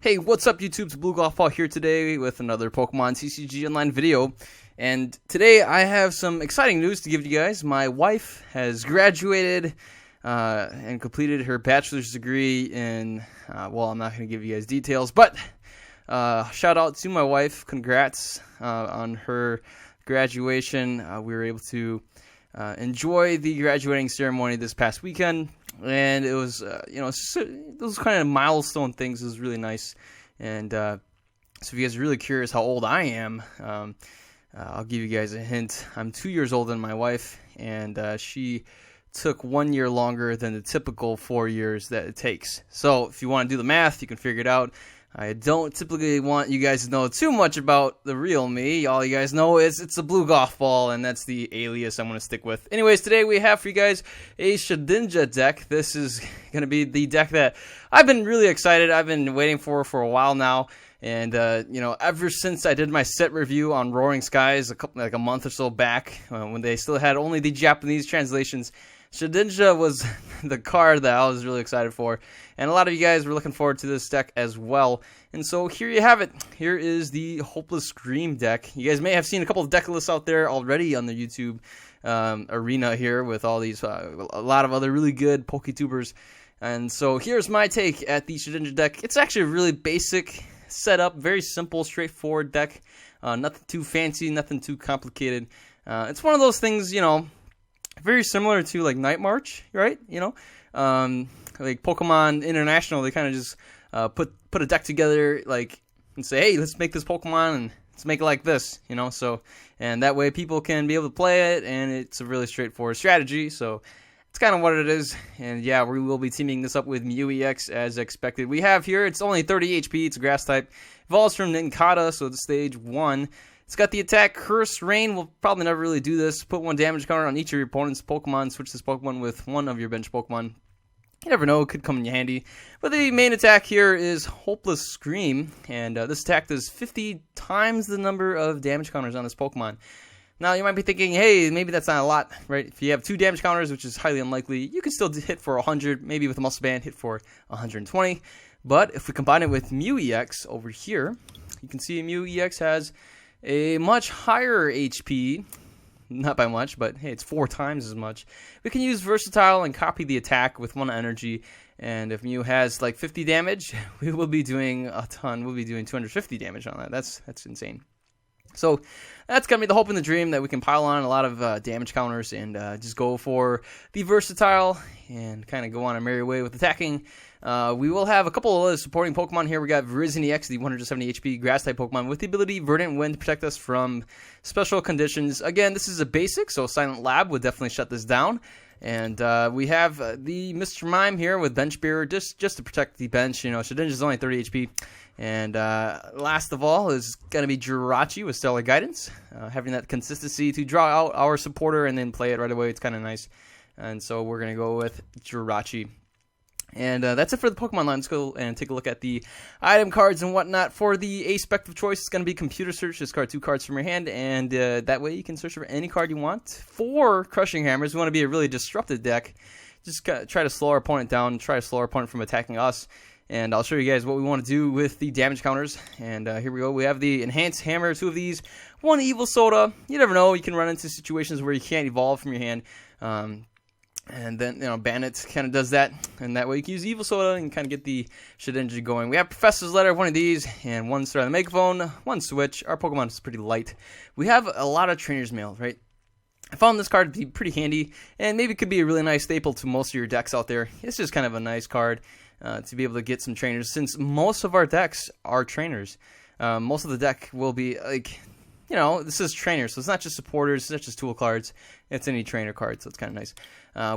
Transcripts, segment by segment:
Hey, what's up YouTube's Blue Golf Ball here today with another Pokemon TCG Online video. And today I have some exciting news to give you guys. My wife has graduated and completed her bachelor's degree in, well, I'm not going to give you guys details, but shout out to my wife. Congrats on her graduation. We were able to enjoy the graduating ceremony this past weekend. And it was, those kind of milestone things is really nice. And so if you guys are really curious how old I am, I'll give you guys a hint. I'm 2 years older than my wife, and she took 1 year longer than the typical 4 years that it takes. So if you want to do the math, you can figure it out. I don't typically want you guys to know too much about the real me. All you guys know is it's a blue golf ball, and that's the alias I'm going to stick with. Anyways, today we have for you guys a Shedinja deck. This is going to be the deck that I've been really excited. I've been waiting for a while now. And, ever since I did my set review on Roaring Skies a month or so back, when they still had only the Japanese translations, Shedinja was the card that I was really excited for, and a lot of you guys were looking forward to this deck as well. And so here you have it. Here is the Hopeless Scream deck. You guys may have seen a couple of deck lists out there already on the YouTube arena here with all these, a lot of other really good PokeTubers. And so here's my take at the Shedinja deck. It's actually a really basic setup, very simple, straightforward deck. Nothing too fancy, nothing too complicated. It's one of those things, very similar to like Night March, right? Like Pokemon International, they kind of just put a deck together, like, and say, hey, let's make this Pokemon and let's make it like this, So, and that way people can be able to play it, and it's a really straightforward strategy. So it's kind of what it is. And yeah, we will be teaming this up with Mew EX as expected. We have here, it's only 30 HP. It's a grass type. Evolves from Nincada, so it's stage 1. It's got the attack Curse Rain. We'll probably never really do this. Put 1 damage counter on each of your opponent's Pokemon. Switch this Pokemon with one of your bench Pokemon. You never know, it could come in handy. But the main attack here is Hopeless Scream. And this attack does 50 times the number of damage counters on this Pokemon. Now, you might be thinking, hey, maybe that's not a lot, right? If you have 2 damage counters, which is highly unlikely, you can still hit for 100. Maybe with a Muscle Band, hit for 120. But if we combine it with Mew EX over here, you can see Mew EX has a much higher HP, not by much, but hey, it's 4 times as much. We can use Versatile and copy the attack with 1 energy, and if Mew has like 50 damage, we will be doing a ton. We'll be doing 250 damage on that. That's insane. So that's going to be the hope and the dream, that we can pile on a lot of damage counters and just go for the Versatile and kind of go on a merry way with attacking. We will have a couple of other supporting Pokemon here. We got Virizion EX, the 170 HP Grass-type Pokemon with the ability Verdant Wind to protect us from special conditions. Again, this is a basic, so Silent Lab would definitely shut this down. And we have the Mr. Mime here with Bench Bearer, just to protect the bench. Shedinja is only 30 HP. And last of all is going to be Jirachi with Stellar Guidance. Having that consistency to draw out our supporter and then play it right away, it's kind of nice. And so we're going to go with Jirachi. And that's it for the Pokemon line. Let's go and take a look at the item cards and whatnot. For the aspect of choice, it's going to be Computer Search. Discard 2 cards from your hand, and that way you can search for any card you want. For Crushing Hammers, we want to be a really disruptive deck. Just try to slow our opponent down, try to slow our opponent from attacking us. And I'll show you guys what we want to do with the damage counters. And here we go. We have the Enhanced Hammer, 2 of these, 1 Evil Soda. You never know. You can run into situations where you can't evolve from your hand. And then, Bandit kind of does that. And that way you can use Evil Soda and kind of get the Shedinja going. We have Professor's Letter, 1 of these, and 1 Star on the Megaphone, 1 Switch. Our Pokemon is pretty light. We have a lot of Trainer's Mail, right? I found this card to be pretty handy, and maybe it could be a really nice staple to most of your decks out there. It's just kind of a nice card to be able to get some trainers, since most of our decks are trainers. Most of the deck will be like, this is trainers, so it's not just supporters, it's not just tool cards, it's any trainer card, so it's kind of nice.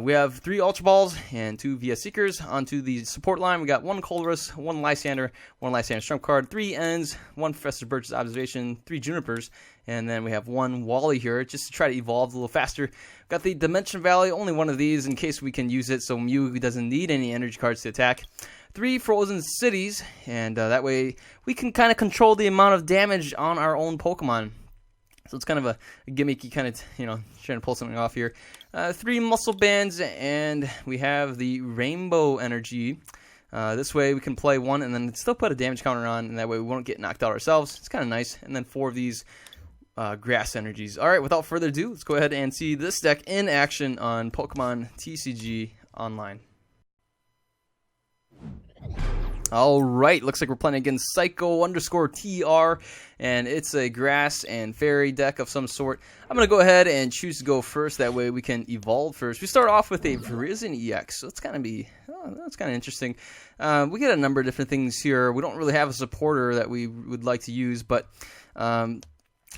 We have 3 Ultra Balls and 2 VS Seekers. Onto the support line, we got 1 Colress, 1 Lysander, 1 Lysander Trump card, 3 Ends, 1 Professor Birch's Observation, 3 Junipers, and then we have 1 Wally here, just to try to evolve a little faster. Got the Dimension Valley, only 1 of these in case we can use it, so Mew doesn't need any energy cards to attack. 3 Frozen Cities, and that way we can kind of control the amount of damage on our own Pokemon. So it's kind of a gimmicky kind of, trying to pull something off here. 3 Muscle Bands, and we have the Rainbow Energy. This way we can play one and then still put a damage counter on, and that way we won't get knocked out ourselves. It's kind of nice. And then 4 of these grass energies. Alright, without further ado, let's go ahead and see this deck in action on Pokemon TCG Online. Alright, looks like we're playing against Psycho_TR, and it's a grass and fairy deck of some sort. I'm going to go ahead and choose to go first, that way we can evolve first. We start off with a Virizion EX, so it's going to be, that's kind of interesting. We get a number of different things here. We don't really have a supporter that we would like to use, but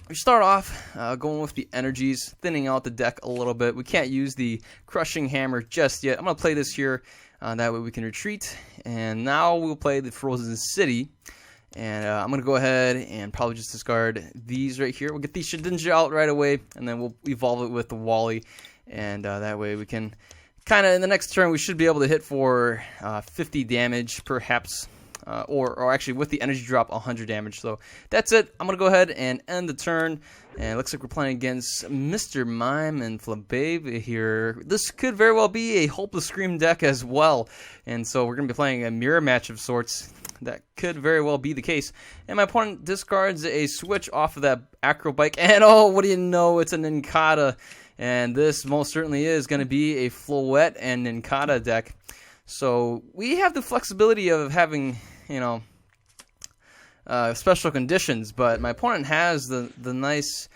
we start off going with the energies, thinning out the deck a little bit. We can't use the Crushing Hammer just yet. I'm going to play this here. That way we can retreat, and now we'll play the Frozen City, and I'm going to go ahead and probably just discard these right here. We'll get these Shedinja out right away, and then we'll evolve it with the Wally, and that way we can kind of, in the next turn, we should be able to hit for 50 damage, perhaps, or actually with the energy drop, 100 damage. So that's it. I'm going to go ahead and end the turn. And it looks like we're playing against Mr. Mime and Flababe here. This could very well be a Hopeless Scream deck as well. And so we're going to be playing a mirror match of sorts. That could very well be the case. And my opponent discards a switch off of that Acrobike. And oh, what do you know? It's a Nincada. And this most certainly is going to be a Floette and Nincada deck. So we have the flexibility of having, you know, special conditions, but my opponent has the nice,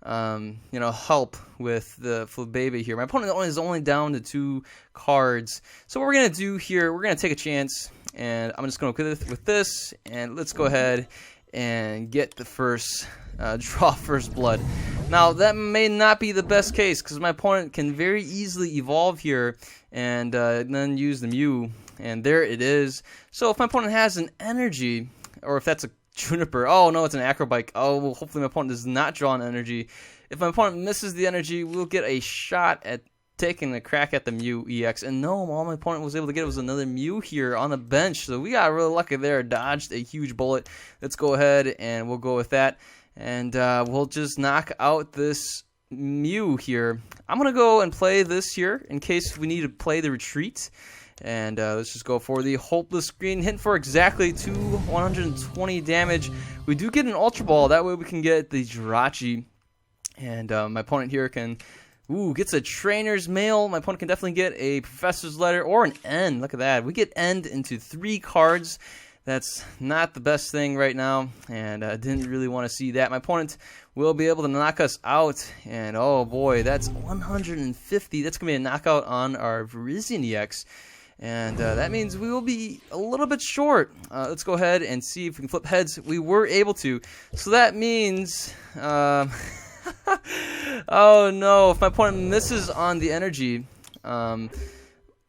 you know, help with the Flababy here. My opponent is only down to 2 cards. So what we're gonna do here, we're gonna take a chance, and I'm just gonna go with this, and let's go ahead and get the first draw first blood. Now that may not be the best case because my opponent can very easily evolve here and then use the Mew, and there it is. So if my opponent has an energy, or if that's a Juniper. Oh no, it's an Acrobike. Oh, well, hopefully my opponent does not draw an energy. If my opponent misses the energy, we'll get a shot at taking a crack at the Mew EX. And no, all my opponent was able to get was another Mew here on the bench. So we got really lucky there. Dodged a huge bullet. Let's go ahead and we'll go with that. And we'll just knock out this Mew here. I'm going to go and play this here in case we need to play the retreat. And let's just go for the Hopeless Screen. Hit for exactly 120 damage. We do get an Ultra Ball. That way we can get the Jirachi. And my opponent here can... Ooh, gets a Trainer's Mail. My opponent can definitely get a Professor's Letter or an End. Look at that. We get End into 3 cards. That's not the best thing right now. And I didn't really want to see that. My opponent will be able to knock us out. And oh boy, that's 150. That's going to be a knockout on our Virizion EX. And that means we will be a little bit short. Let's go ahead and see if we can flip heads. We were able to. So that means... oh no, if my opponent misses on the energy... well,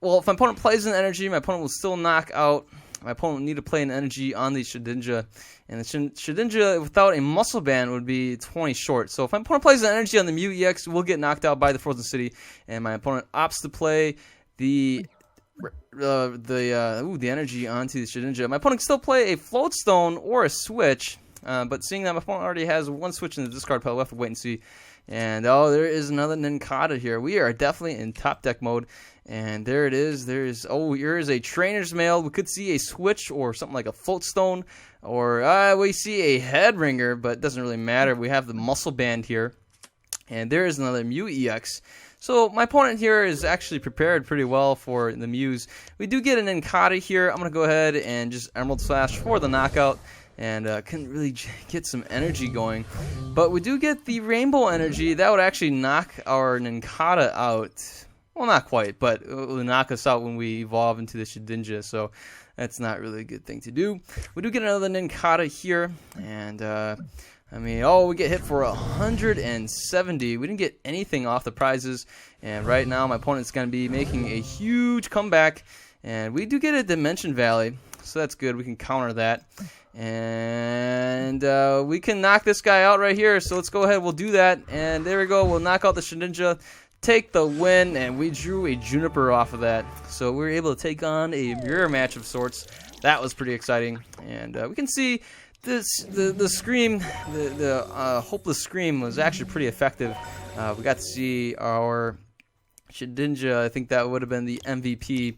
if my opponent plays an energy, my opponent will still knock out. My opponent will need to play an energy on the Shedinja. And the Shedinja without a Muscle Band would be 20 short. So if my opponent plays an energy on the Mew EX, we'll get knocked out by the Frozen City. And my opponent opts to play the energy onto the Shedinja. My opponent can still play a Float Stone or a Switch, but seeing that my opponent already has 1 switch in the discard pile, we'll have to wait and see. And oh, there is another Nincada here. We are definitely in top deck mode, and there it is. Here is a Trainer's Mail. We could see a Switch or something like a Float Stone, or we see a Head Ringer, but it doesn't really matter. We have the Muscle Band here, and there is another Mew EX. So my opponent here is actually prepared pretty well for the Mews. We do get an Nincada here. I'm going to go ahead and just Emerald Slash for the knockout. And couldn't really get some energy going. But we do get the Rainbow Energy. That would actually knock our Nincada out. Well, not quite, but it will knock us out when we evolve into the Shedinja. So that's not really a good thing to do. We do get another Nincada here. And... I mean, oh, we get hit for 170. We didn't get anything off the prizes. And right now, my opponent's going to be making a huge comeback. And we do get a Dimension Valley. So that's good. We can counter that. And we can knock this guy out right here. So let's go ahead. We'll do that. And there we go. We'll knock out the Shedinja. Take the win. And we drew a Juniper off of that. So we were able to take on a mirror match of sorts. That was pretty exciting. And we can see... the Scream, the Hopeless Scream was actually pretty effective. We got to see our Shedinja. I think that would have been the MVP.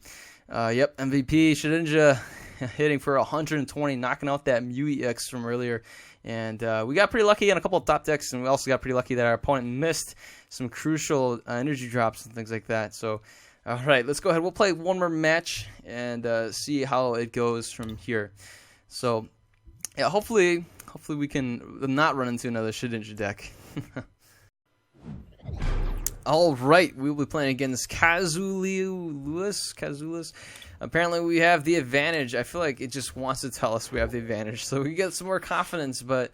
Yep, MVP Shedinja hitting for 120, knocking out that Mew EX from earlier. And we got pretty lucky on a couple of top decks, and we also got pretty lucky that our opponent missed some crucial energy drops and things like that. So, all right, let's go ahead. We'll play one more match and see how it goes from here. So, yeah, hopefully we can not run into another Shedinja deck. All right, we will be playing against Kazulis. Apparently, we have the advantage. I feel like it just wants to tell us we have the advantage, so we get some more confidence. But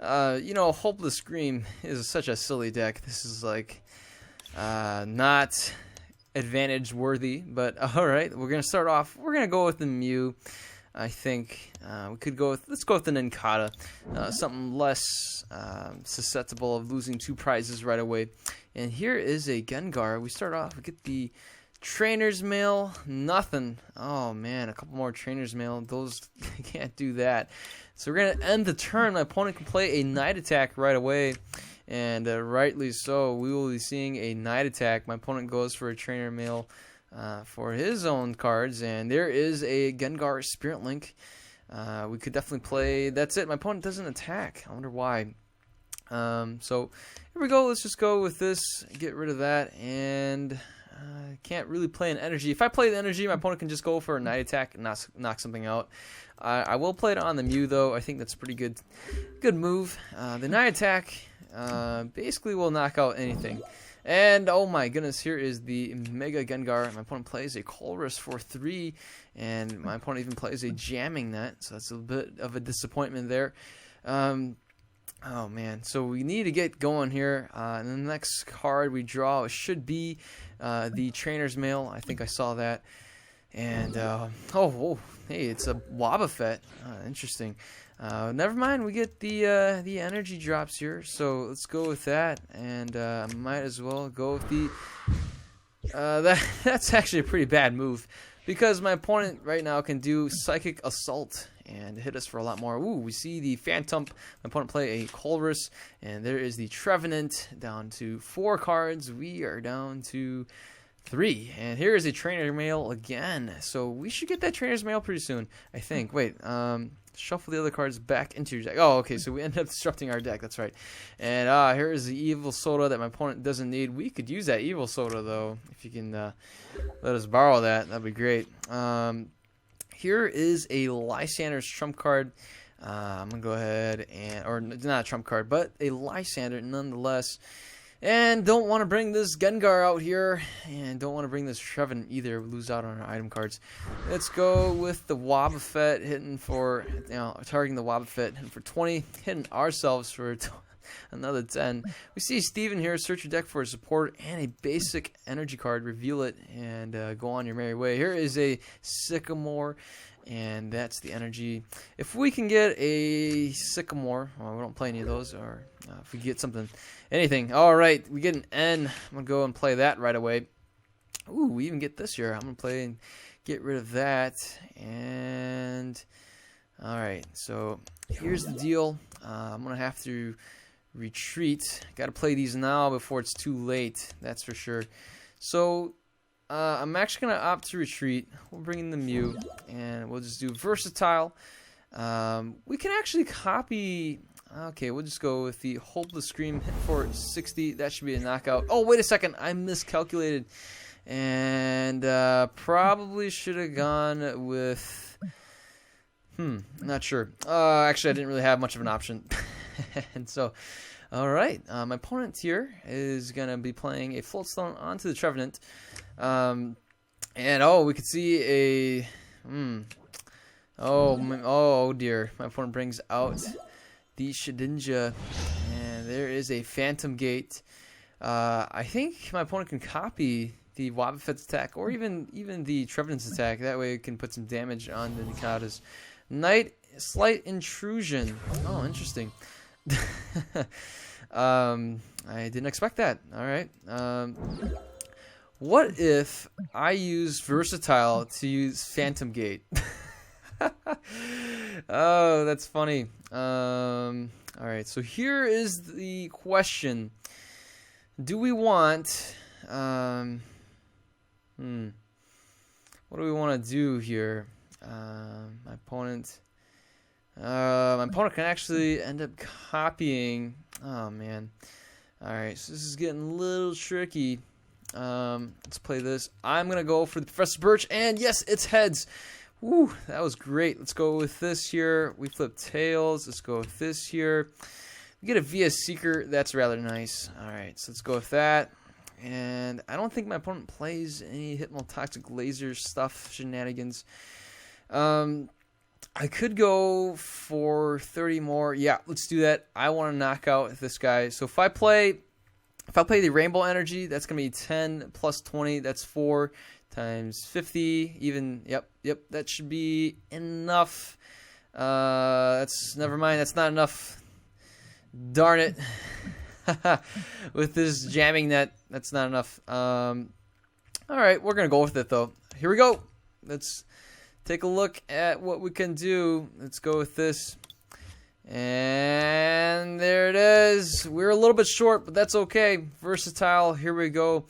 you know, Hopeless Scream is such a silly deck. This is like not advantage worthy. But all right, we're gonna start off. We're gonna go with the Mew. I think we could go with, let's go with the Ninkata, something less susceptible of losing 2 prizes right away. And here is a Gengar. We start off, we get the Trainer's Mail, nothing. Oh man, a couple more Trainer's Mail. Those can't do that. So we're gonna end the turn. My opponent can play a Night Attack right away, and rightly so. We will be seeing a Night Attack. My opponent goes for a Trainer Mail for his own cards, and there is a Gengar Spirit Link. We could definitely play. That's it. My opponent doesn't attack. I wonder why. So here we go. Let's just go with this. Get rid of that, and can't really play an energy. If I play the energy, my opponent can just go for a Night Attack and knock something out. I will play it on the Mew though. I think that's a pretty good move. The Night Attack basically will knock out anything. And oh my goodness, here is the Mega Gengar. My opponent plays a Colress for 3, and my opponent even plays a Jamming Net, so that's a bit of a disappointment there. Oh man, so we need to get going here. And the next card we draw should be the Trainer's Mail. I think I saw that. And oh, hey, it's a Wobbuffet. Interesting. Never mind, we get the energy drops here, so let's go with that. And might as well go with the that's actually a pretty bad move, because my opponent right now can do Psychic Assault and hit us for a lot more. Ooh, we see the Phantom. My opponent play a Colress, and there is the Trevenant, down to 4 cards. We are down to 3, and here is a Trainer Mail again. So we should get that Trainer's Mail pretty soon, I think. Wait, shuffle the other cards back into your deck. Oh, okay, so we ended up disrupting our deck. That's right. And here is the Evil Soda that my opponent doesn't need. We could use that Evil Soda though. If you can let us borrow that, that'd be great. Here is a Lysander's trump card. I'm gonna go ahead and, or not a trump card, but a Lysander nonetheless. And don't want to bring this Gengar out here, and don't want to bring this Trevenant either. We lose out on our item cards. Let's go with the Wobbuffet, hitting for, targeting the Wobbuffet, hitting for 20, hitting ourselves for another 10. We see Steven here. Search your deck for a support and a basic energy card. Reveal it and go on your merry way. Here is a Sycamore, and that's the energy. If we can get a Sycamore, well, we don't play any of those, or if we get something, anything. All right, we get an N. I'm going to go and play that right away. Ooh, we even get this here. I'm going to play and get rid of that. And all right, so here's the deal. I'm going to have to retreat. Got to play these now before it's too late. That's for sure. So I'm actually going to opt to retreat. We'll bring in the Mew, and we'll just do Versatile. We can actually copy. Okay, we'll just go with the Hopeless Scream, hit for 60. That should be a knockout. Oh, wait a second. I miscalculated. And probably should have gone with... not sure. Actually, I didn't really have much of an option. And so, all right. My opponent here is going to be playing a Floatstone onto the Trevenant. And, oh, we could see a... Oh, dear. My opponent brings out the Shedinja, and there is a Phantom Gate. I think my opponent can copy the Wobbuffet's attack, or even the Trevenant's attack. That way it can put some damage on the Nikata's. Slight Intrusion. Oh, interesting. I didn't expect that. All right. What if I use Versatile to use Phantom Gate? Oh, that's funny. All right, so here is the question. Do we want what do we want to do here? My opponent can actually end up copying. Oh man. Alright, so this is getting a little tricky. Let's play this. I'm going to go for the Professor Birch, and yes, it's heads. Woo, that was great. Let's go with this here. We flip tails. Let's go with this here. We get a VS Seeker. That's rather nice. Alright, so let's go with that. And I don't think my opponent plays any Hypnotoxic Laser stuff, shenanigans. I could go for 30 more. Yeah, let's do that. I want to knock out this guy. So if I play the Rainbow Energy, that's going to be 10 plus 20. That's 4 times 50. Even, yep, that should be enough. Never mind. That's not enough. Darn it. With this jamming net, that's not enough. All right, we're going to go with it, though. Here we go. Let's take a look at what we can do. Let's go with this. And there it is. We're a little bit short, but that's okay. Versatile. Here we go.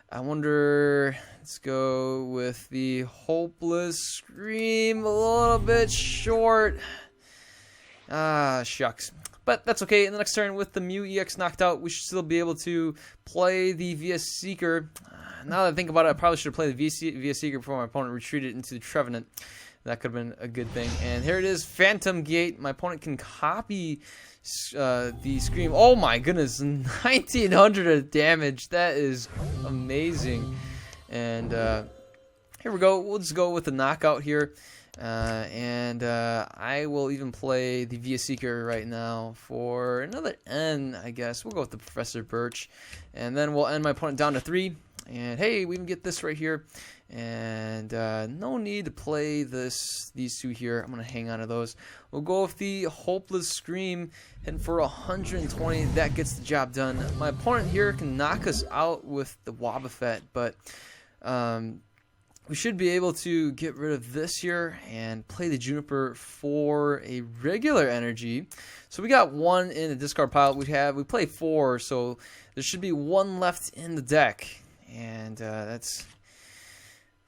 I wonder. Let's go with the Hopeless Scream. A little bit short. Ah, shucks. But that's okay. In the next turn, with the Mew EX knocked out, we should still be able to play the VS Seeker. Now that I think about it, I probably should have played the VS Seeker before my opponent retreated into the Trevenant. That could have been a good thing. And here it is, Phantom Gate. My opponent can copy the Scream. Oh my goodness, 1900 of damage. That is amazing. And here we go. We'll just go with the knockout here. I will even play the VS Seeker right now for another N, I guess. We'll go with the Professor Birch. And then we'll end my opponent down to 3. And hey, we can get this right here. And no need to play these two here. I'm going to hang on to those. We'll go with the Hopeless Scream, hitting for 120. That gets the job done. My opponent here can knock us out with the Wobbuffet, but we should be able to get rid of this here and play the Juniper for a regular energy. So we got 1 in the discard pile. We play 4, so there should be 1 left in the deck. And that's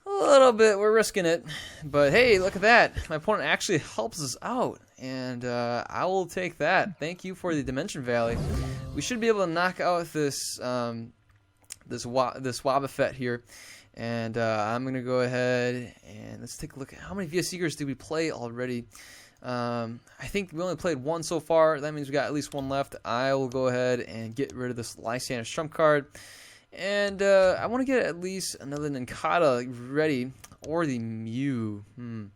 a little bit, we're risking it. But hey, look at that. My opponent actually helps us out. And I will take that. Thank you for the Dimension Valley. We should be able to knock out this Wobbuffet here. And I'm going to go ahead and let's take a look at how many VS Seekers did we play already. I think we only played 1 so far. That means we got at least 1 left. I will go ahead and get rid of this Lysander's trump card. And I want to get at least another Nincada ready, or the Mew. We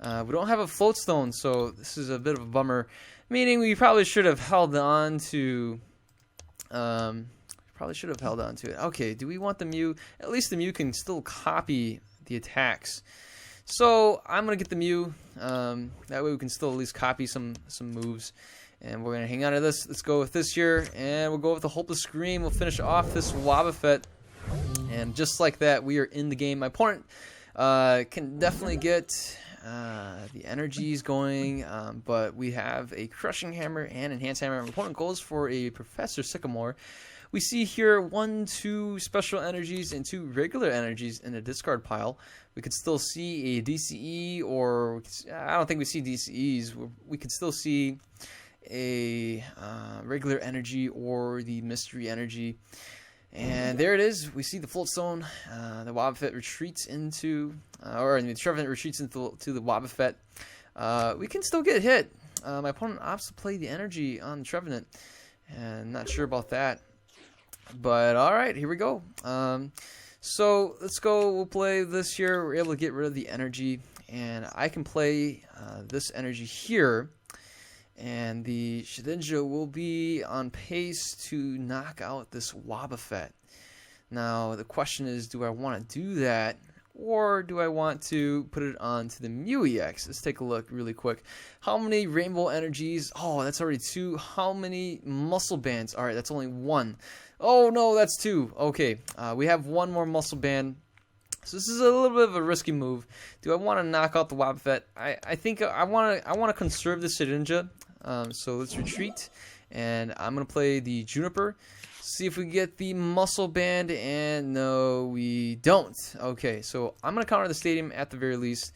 don't have a Floatstone, so this is a bit of a bummer. Meaning we probably should have held on to. Okay, do we want the Mew? At least the Mew can still copy the attacks. So I'm gonna get the Mew. That way we can still at least copy some moves. And we're going to hang on to this. Let's go with this here. And we'll go with the Hopeless Scream. We'll finish off this Wobbuffet. And just like that, we are in the game. My opponent can definitely get the energies going. But we have a Crushing Hammer and Enhanced Hammer. My opponent goes for a Professor Sycamore. We see here 1, 2 special energies and 2 regular energies in a discard pile. We could still see a DCE, or I don't think we see DCEs. We could still see a regular energy or the mystery energy. And there it is. We see the Floatstone. The Wobbuffet retreats into, the Trevenant retreats into the Wobbuffet. We can still get hit. My opponent opts to play the energy on the Trevenant. And not sure about that. But alright, here we go. So let's go. We'll play this here. We're able to get rid of the energy. And I can play this energy here. And the Shedinja will be on pace to knock out this Wobbuffet. Now, the question is, do I want to do that? Or do I want to put it onto the Mew EX? Let's take a look really quick. How many Rainbow Energies? Oh, that's already 2. How many Muscle Bands? Alright, that's only 1. Oh, no, that's 2. Okay, we have 1 more Muscle Band. So this is a little bit of a risky move. Do I want to knock out the Wobbuffet? I think I want to conserve the Shedinja. So let's retreat, and I'm going to play the Juniper. See if we get the muscle band, and no, we don't. Okay, so I'm going to counter the stadium at the very least,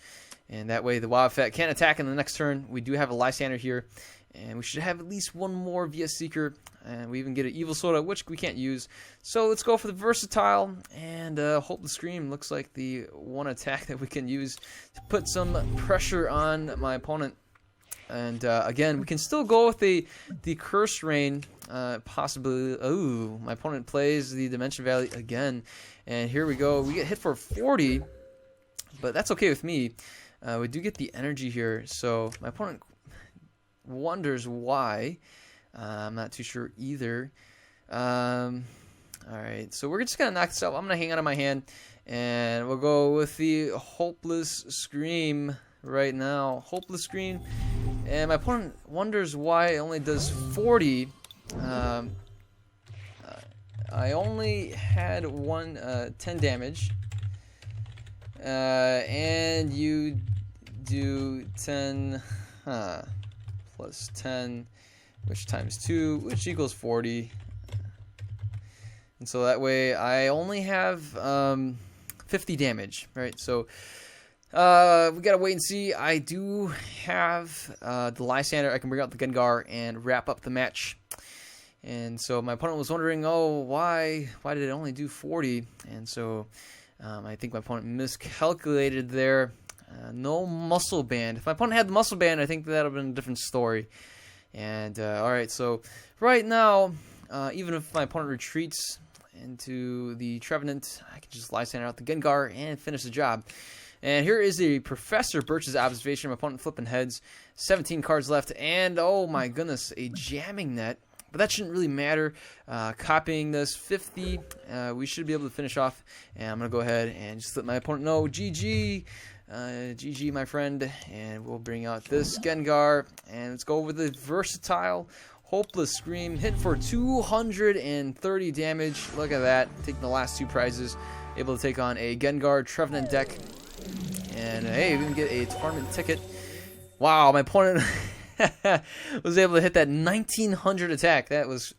and that way the Wildcat can't attack in the next turn. We do have a Lysander here, and we should have at least one more VS Seeker, and we even get an Evil Soda, which we can't use. So let's go for the Versatile, and Hope the Scream looks like the one attack that we can use to put some pressure on my opponent. And again, we can still go with the Curse Rain, possibly. Ooh, my opponent plays the Dimension Valley again, and here we go. We get hit for 40, but that's okay with me. We do get the energy here, so my opponent wonders why. I'm not too sure either. Alright, so we're just going to knock this out. I'm going to hang out of my hand, and we'll go with the Hopeless Scream right now. Hopeless Scream, and my opponent wonders why it only does 40. I only had 10 damage, and you do 10 plus 10, which times 2, which equals 40. And so that way I only have 50 damage, right? So we gotta wait and see. I do have the Lysander. I can bring out the Gengar and wrap up the match. And so my opponent was wondering, oh, why did it only do 40? And so I think my opponent miscalculated there. No muscle band. If my opponent had the muscle band, I think that would have been a different story. And alright, so right now, even if my opponent retreats into the Trevenant, I can just Lysander out the Gengar and finish the job. And here is the Professor Birch's observation. My opponent flipping heads. 17 cards left, and oh my goodness, a jamming net. But that shouldn't really matter. Copying this 50, we should be able to finish off. And I'm going to go ahead and just let my opponent know, GG. GG, my friend. And we'll bring out this Gengar. And let's go over the Versatile Hopeless Scream. Hit for 230 damage. Look at that. Taking the last 2 prizes. Able to take on a Gengar Trevenant deck. And hey, we can get a tournament ticket. Wow, my opponent was able to hit that 1900 attack. That was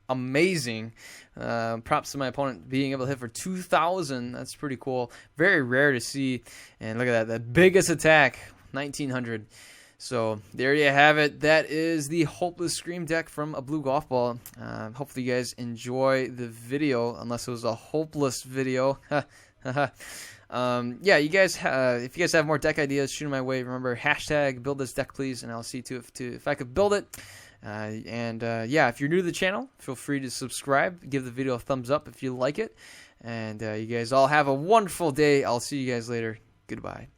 amazing. Props to my opponent being able to hit for 2000. That's pretty cool. Very rare to see. And look at that, the biggest attack, 1900. So there you have it. That is the Hopeless Scream deck from A Blue Golf Ball. Hopefully you guys enjoy the video, unless it was a hopeless video. Yeah, you guys, if you guys have more deck ideas, shoot them my way. Remember, hashtag build this deck, please, and I'll see to if I could build it. Yeah, if you're new to the channel, feel free to subscribe. Give the video a thumbs up if you like it. And you guys all have a wonderful day. I'll see you guys later. Goodbye.